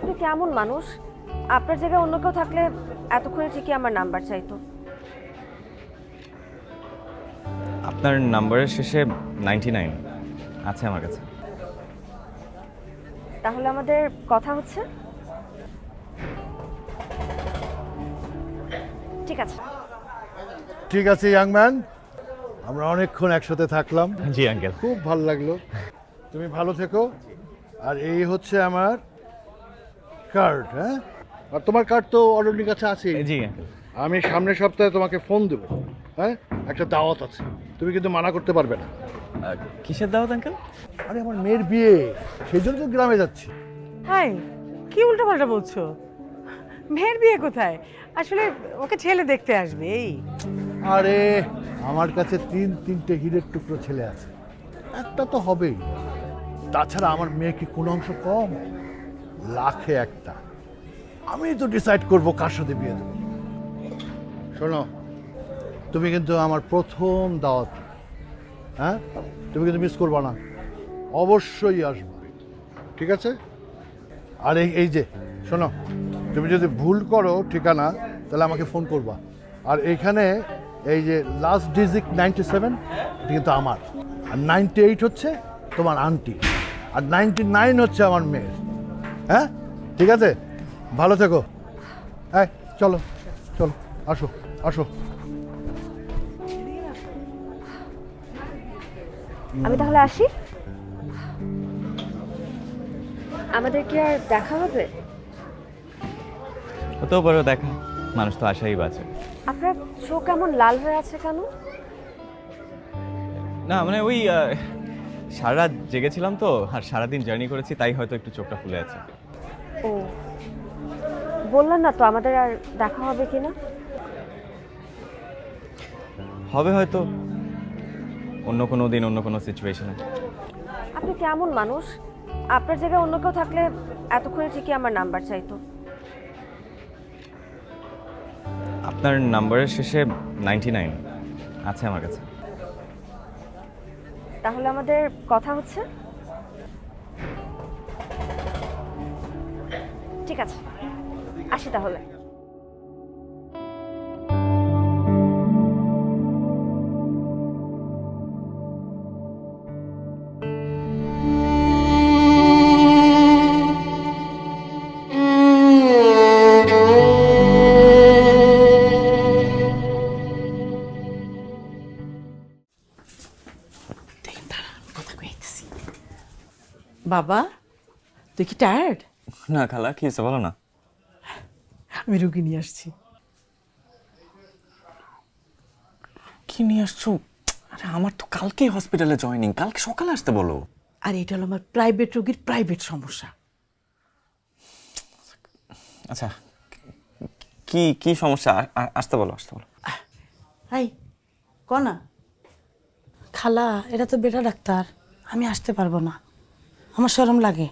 আপনি কেমন মানুষ? আপনার জায়গায় অন্য কেউ থাকলে এতক্ষণে ঠিকই আমার নাম্বার চাইতো। আপনার নাম্বারের শেষে 99 আছে আমার কাছে। তাহলে আমাদের কথা হচ্ছে? ঠিক আছে। ঠিক আছে ইয়াং ম্যান, আমরা অনেকক্ষণ একসাথে থাকলাম, জি আঙ্কেল। খুব ভালো লাগলো। তুমি ভালো থেকো। আর এই হচ্ছে আমার কার্ড, হ্যাঁ? আর তোমার কার্ড তো অলরেডি কাছে আছে। জি আঙ্কেল। আমি সামনের সপ্তাহে তোমাকে ফোন দেবো, হ্যাঁ? একটা দাওয়াত আছে, তুমি কিন্তু মানা করতে পারবে না। কিসের দাওয়াত আঙ্কেল? আরে আমার মেয়ের বিয়ে, সেই জন্য তো গ্রামে যাচ্ছি। হাই, কি উল্টোপাল্টা বলছো? মেয়ের বিয়ে কোথায়? আসলে ওকে ছেলে দেখতে আসবে এই। আরে আমার কাছে তিনটে হীরের টুকরো ছেলে আছে, একটা তো হবেই। তাছাড়া আমার মেয়ে কি কোনো অংশ কম? লাখে একটা। আমি তো ডিসাইড করবো কার সাথে বিয়ে দেবো। শোনো, তুমি কিন্তু আমার প্রথম দাওয়াত, হ্যাঁ? তুমি কিন্তু মিস করবা না, অবশ্যই আসবে, ঠিক আছে? আর এই যে শোনো, তুমি যদি ভুল করো ঠিকানা তাহলে আমাকে ফোন করবা। আর এইখানে এই যে লাস্ট ডিজিট 97 এটা কিন্তু আমার, আর 98 হচ্ছে তোমার আন্টি, আর 99 হচ্ছে আমার মেয়ের। হ্যাঁ, ঠিক আছে, ভালো থেকো। হ্যাঁ, চলো চলো, আসো আসো। আমি তাহলে আসি। আমাদের কি আর দেখা হবে? হতেও পারো দেখা, মানুষ তো আশাই বাঁচে। আপনার চোখ কেমন লাল হয়ে আছে কেন? না মানে ওই সারা রাত জেগেছিলাম তো, আর সারাদিন জার্নি করেছি, তাই হয়তো একটু চোখটা ফুলে আছে। ও, বললেন না তো আমাদের আর দেখা হবে কিনা? হবে হয়তো অন্য কোনো দিন, অন্য কোনো সিচুয়েশনে। আপনি কেমন মানুষ? আপনার জায়গায় অন্য কেউ থাকলে এতক্ষণে ঠিকই আমার নাম্বার চাইতো। আপনার নাম্বারের শেষে 99 আছে আমার কাছে। তাহলে আমাদের কথা হচ্ছে? ঠিক আছে, আসি তাহলে। বাবা, তুই কি টায়ার্ড? না খালা, কি হয়েছে বলো না। আমি রুগী নিয়ে আসছি। কি নিয়ে আসছো? আরে আমার তো কালকেই হসপিটালে জয়েনিং, কালকে সকালে আসতে বলো। আর এটা হলো আমার প্রাইভেট রোগীর প্রাইভেট সমস্যা। আচ্ছা, কি কি সমস্যা? আসতে বলো, আসতে বলো। হাই, কনা খালা, এটা তো বেটা ডাক্তার, আমি আসতে পারবো না, আমার শরম লাগে।